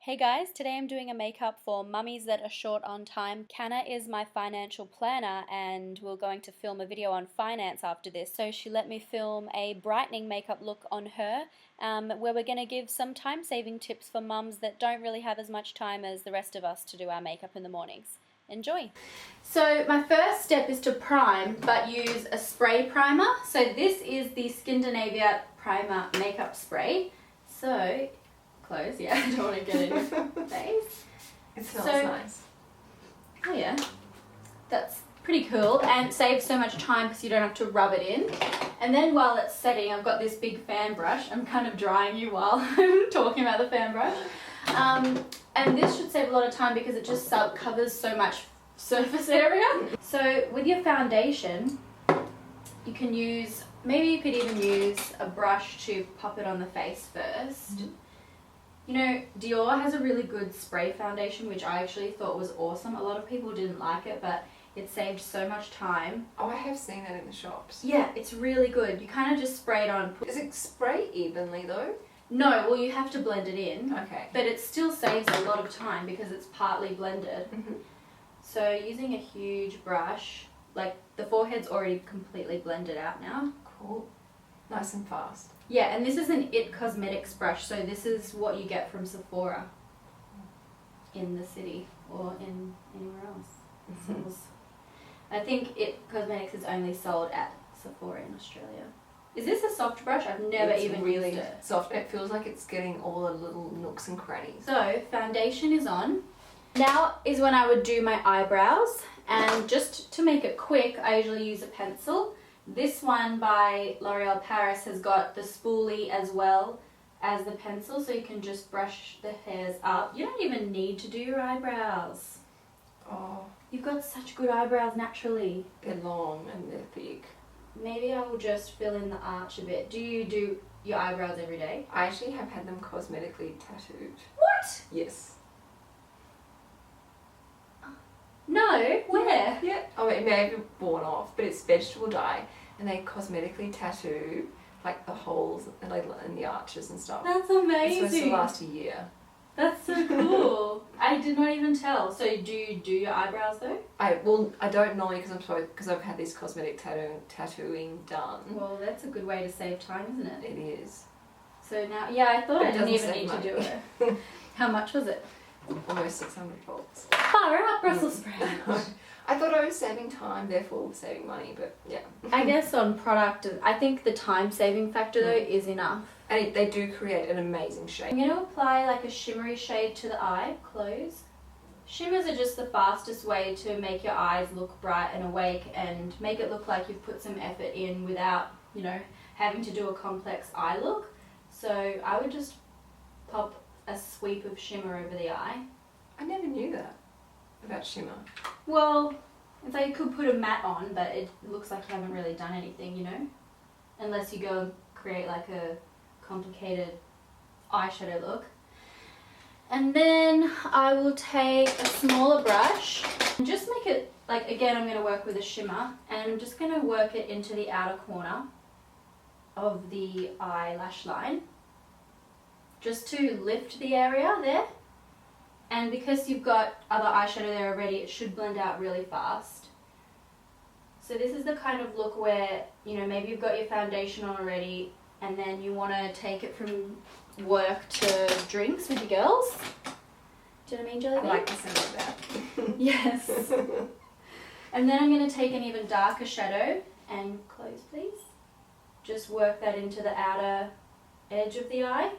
Hey guys, today I'm doing a makeup for mummies that are short on time. Canna is my financial planner and we're going to film a video on finance after this. So she let me film a brightening makeup look on her where we're going to give some time-saving tips for mums that don't really have as much time as the rest of us to do our makeup in the mornings. Enjoy! So my first step is to prime, but use a spray primer. So this is the Skindinavia Primer Makeup Spray. So close, yeah, I don't want to get in your face. It smells nice. Oh yeah, that's pretty cool and saves so much time because you don't have to rub it in. And then while it's setting, I've got this big fan brush. I'm kind of drying you while I'm talking about the fan brush. And this should save a lot of time because it just covers so much surface area. So with your foundation, you can use, maybe you could even use a brush to pop it on the face first. Mm-hmm. You know, Dior has a really good spray foundation, which I actually thought was awesome. A lot of people didn't like it, but it saved so much time. Oh, I have seen that in the shops. Yeah, it's really good. You kind of just spray it on. Does it spray evenly though? No, well you have to blend it in. Okay. But it still saves a lot of time because it's partly blended. Mm-hmm. So using a huge brush, like the forehead's already completely blended out now. Cool. Nice and fast. Yeah, and this is an IT Cosmetics brush, so this is what you get from Sephora in the city or in anywhere else. Mm-hmm. I think IT Cosmetics is only sold at Sephora in Australia. Is this a soft brush? I've never even really used it. Soft. It feels like it's getting all the little nooks and crannies. So foundation is on. Now is when I would do my eyebrows, and just to make it quick, I usually use a pencil. This one by L'Oreal Paris has got the spoolie as well as the pencil, so you can just brush the hairs up. You don't even need to do your eyebrows. Oh. You've got such good eyebrows naturally. They're long and they're big. Maybe I will just fill in the arch a bit. Do you do your eyebrows every day? I actually have had them cosmetically tattooed. What? Yes. No, where? Yeah. Oh, it may have worn off, but it's vegetable dye, and they cosmetically tattoo like the holes and like in the arches and stuff. That's It's amazing. supposed to last a year. That's so cool. I did not even tell. So do you do your eyebrows though? I don't normally because I've had this cosmetic tattooing done. Well, that's a good way to save time, isn't it? It is. So now, yeah, I thought But I it didn't even doesn't need save to do it. How much was it? Almost $600. Far out, Brussels sprouts. I thought I was saving time, therefore saving money, but yeah. I guess on product, I think the time saving factor though is enough. And they do create an amazing I'm shape. going to apply like a shimmery shade to the eye, close. Shimmers are just the fastest way to make your eyes look bright and awake and make it look like you've put some effort in without, you know, having to do a complex eye look. So I would just pop a sweep of shimmer over the eye. I never knew that about shimmer. Well, it's like you could put a matte on, but it looks like you haven't really done anything, you know? Unless you go and create like a complicated eyeshadow look. And then I will take a smaller brush and just make it, like again I'm going to work with a shimmer, and I'm just going to work it into the outer corner of the eyelash line. Just to lift the area there. And because you've got other eyeshadow there already, it should blend out really fast. So this is the kind of look where, you know, maybe you've got your foundation on already and then you want to take it from work to drinks with your girls. Do you know what I mean, Jelly? I like the sound of that. Yes. And then I'm going to take an even darker shadow and close please. Just work that into the outer edge of the eye.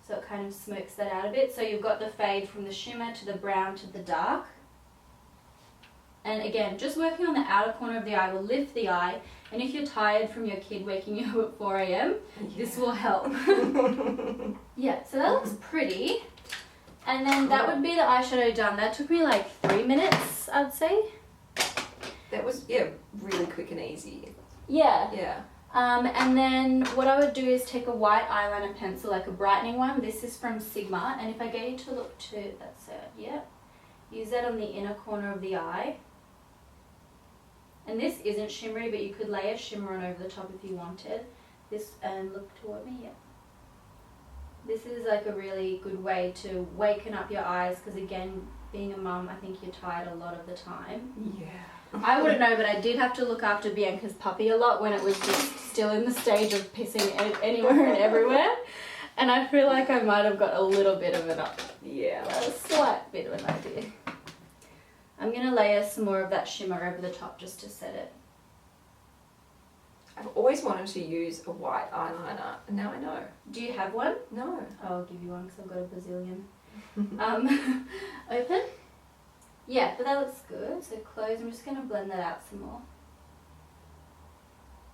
So it kind of smokes that out a bit. So you've got the fade from the shimmer to the brown to the dark. And again, just working on the outer corner of the eye will lift the eye. And if you're tired from your kid waking you up at 4 a.m, this will help. Yeah, so that looks pretty. And then that would be the eyeshadow done. That took me like 3 minutes, I'd say. That was, yeah, really quick and easy. Yeah. Yeah. And then what I would do is take a white eyeliner pencil, like a brightening one. This is from Sigma, and if I get you to look to, that's it, yeah. Use that on the inner corner of the eye. And this isn't shimmery, but you could lay a shimmer on over the top if you wanted. This, and look toward me, yeah. This is like a really good way to waken up your eyes because again, being a mum, I think you're tired a lot of the time. Yeah. I wouldn't know, but I did have to look after Bianca's puppy a lot when it was just still in the stage of pissing anywhere and everywhere. And I feel like I might have got a little bit of a slight bit of an idea. I'm going to layer some more of that shimmer over the top just to set it. I've always wanted to use a white eyeliner, and now I know. Do you have one? No. I'll give you one because I've got a bazillion. Open? Yeah, but that looks good. So close. I'm just going to blend that out some more.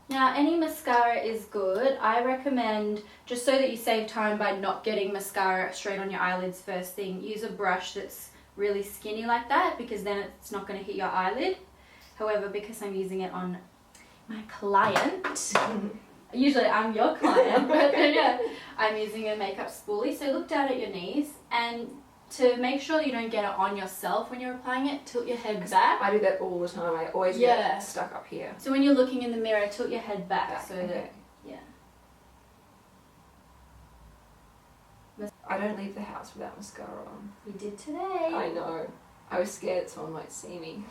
Now, any mascara is good. I recommend, just so that you save time by not getting mascara straight on your eyelids first thing, use a brush that's really skinny like that because then it's not going to hit your eyelid. However, because I'm using it on my client, usually I'm your client, but yeah, I'm using a makeup spoolie. So look down at your knees, and to make sure that you don't get it on yourself when you're applying it, tilt your head back. I do that all the time. I always get stuck up here. So when you're looking in the mirror, tilt your head back so that, I don't leave the house without mascara on. You did today. I know. I was scared someone might see me.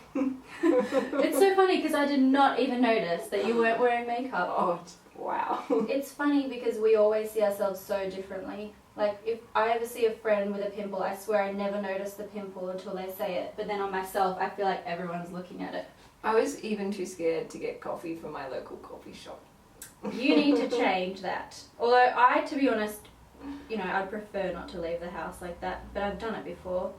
It's so funny because I did not even notice that you weren't wearing makeup. Oh, wow. It's funny because we always see ourselves so differently. Like, if I ever see a friend with a pimple, I swear I never notice the pimple until they say it. But then on myself, I feel like everyone's looking at it. I was even too scared to get coffee from my local coffee shop. You need to change that. Although I, to be honest, you know, I'd prefer not to leave the house like that. But I've done it before.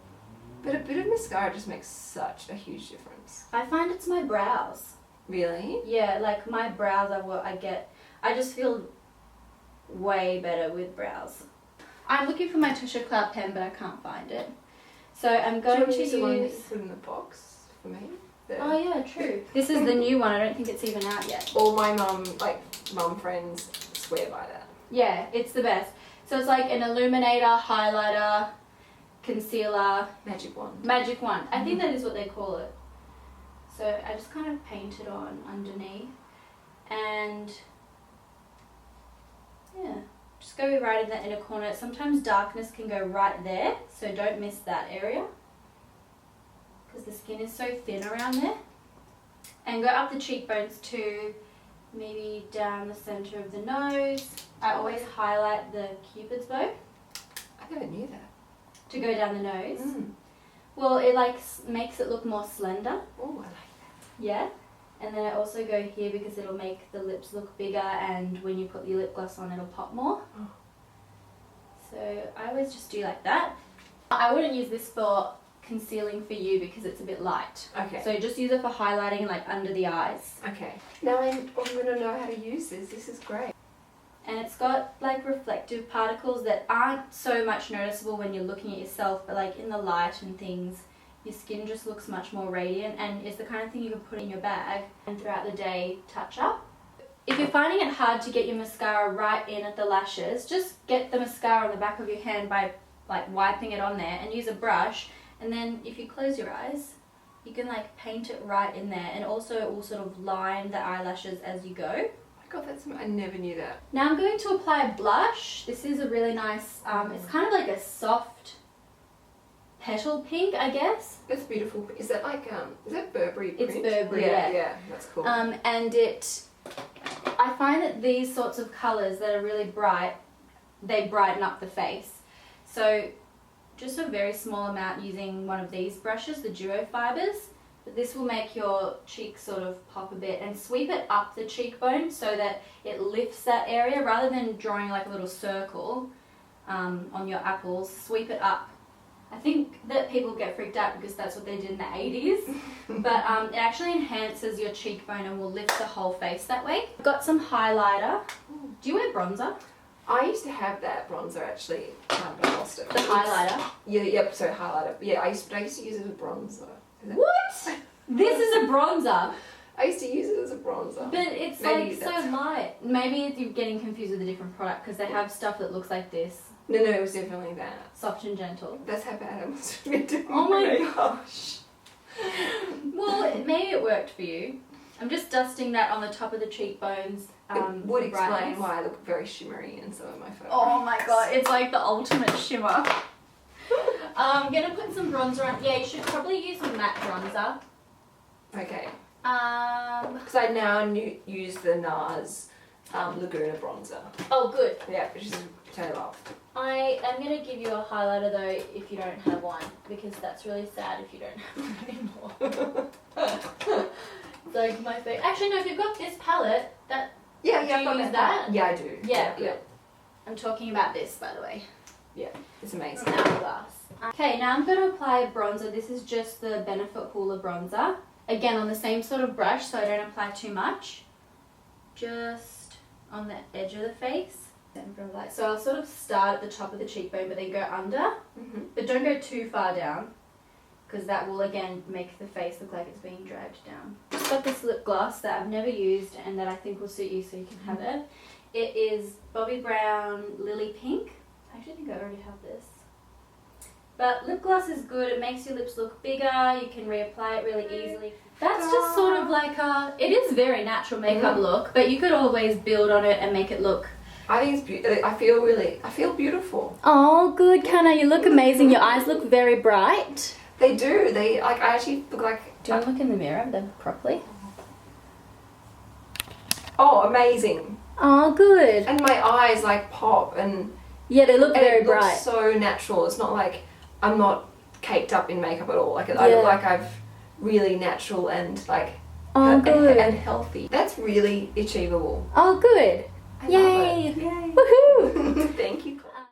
But a bit of mascara just makes such a huge difference. I find it's my brows. Really? Yeah, like my brows are what I get. I just feel way better with brows. I'm looking for my Tusha Cloud pen, but I can't find it. So I'm going to use the one that you put in the box for me. Oh yeah, true. This is the new one. I don't think it's even out yet. All my mum friends swear by that. Yeah, it's the best. So it's like an illuminator, highlighter, concealer, magic wand. Magic wand. I think that is what they call it. So I just kind of paint it on underneath, and yeah, just go right in that inner corner. Sometimes darkness can go right there, so don't miss that area because the skin is so thin around there. And go up the cheekbones too, maybe down the center of the nose. I always highlight the Cupid's bow. I never knew that. To go down the nose. Well, it like makes it look more slender. Oh, I like that. Yeah. And then I also go here because it'll make the lips look bigger, and when you put your lip gloss on, it'll pop more. Oh. So I always just do like that. I wouldn't use this for concealing for you because it's a bit light. Okay. So just use it for highlighting like under the eyes. Okay. Now I'm going to know how to use this. This is great. And it's got like reflective particles that aren't so much noticeable when you're looking at yourself, but like in the light and things, your skin just looks much more radiant, and it's the kind of thing you can put in your bag and throughout the day touch up. If you're finding it hard to get your mascara right in at the lashes, just get the mascara on the back of your hand by like wiping it on there and use a brush, and then if you close your eyes, you can like paint it right in there, and also it will sort of line the eyelashes as you go. God, I never knew that. Now I'm going to apply a blush. This is a really nice, it's kind of like a soft petal pink, I guess. That's beautiful. Is that like, is that Burberry print? It's Burberry, yeah. Yeah, that's cool. And I find that these sorts of colours that are really bright, they brighten up the face. So just a very small amount using one of these brushes, the Duo Fibers. This will make your cheek sort of pop a bit, and sweep it up the cheekbone so that it lifts that area rather than drawing like a little circle on your apples. Sweep it up. I think that people get freaked out because that's what they did in the 80s, but it actually enhances your cheekbone and will lift the whole face that way. I've got some highlighter. Do you wear bronzer? I used to have that bronzer actually, but I lost it. The highlighter? Yeah, yep, so highlighter. Yeah, I used to use it as a bronzer. What? This is a bronzer. I used to use it as a bronzer. But it's Maybe like so light. Maybe you're getting confused with a different product because they have stuff that looks like this. No, it was definitely that. Soft and gentle. That's how bad I must have been doing. Oh my gosh. Well, maybe it worked for you. I'm just dusting that on the top of the cheekbones. It would for explain brightness. why I look very shimmery in some of my photos. Oh my god, it's like the ultimate shimmer. I'm gonna put some bronzer on. Yeah, you should probably use a matte bronzer. Okay. Because I now use the Nars Laguna bronzer. Oh, good. Yeah, which I love. I am going to give you a highlighter though if you don't have one, because that's really sad if you don't have one anymore. It's like my face. Actually, no, if you've got this palette, that. Yeah, do you use that? Yeah, I do. Yeah, good. I'm talking about this, by the way. Yeah, it's amazing. From Hourglass. Okay, now I'm going to apply a bronzer. This is just the Benefit Cooler bronzer. Again, on the same sort of brush, so I don't apply too much. Just on the edge of the face. So I'll sort of start at the top of the cheekbone, but then go under. But don't go too far down, because that will again make the face look like it's being dragged down. Just got this lip gloss that I've never used and that I think will suit you, so you can have it. It is Bobbi Brown Lily Pink. I actually think I already have this. But lip gloss is good. It makes your lips look bigger. You can reapply it really easily. That's just sort of like it is very natural makeup look, but you could always build on it and make it look. I think it's beautiful. I feel beautiful. Oh, good, Canna. You look amazing. Your eyes look very bright. They do. I actually look like. Do you want to look in the mirror then properly? Oh, amazing. Oh, good. And my eyes like pop and. Yeah, they look very it bright. Looks so natural. It's not like I'm not caked up in makeup at all. Like I look like I've really natural and like. Oh, good. And healthy. That's really achievable. Oh, good. I Yay. love it. Yay. Woohoo. Thank you.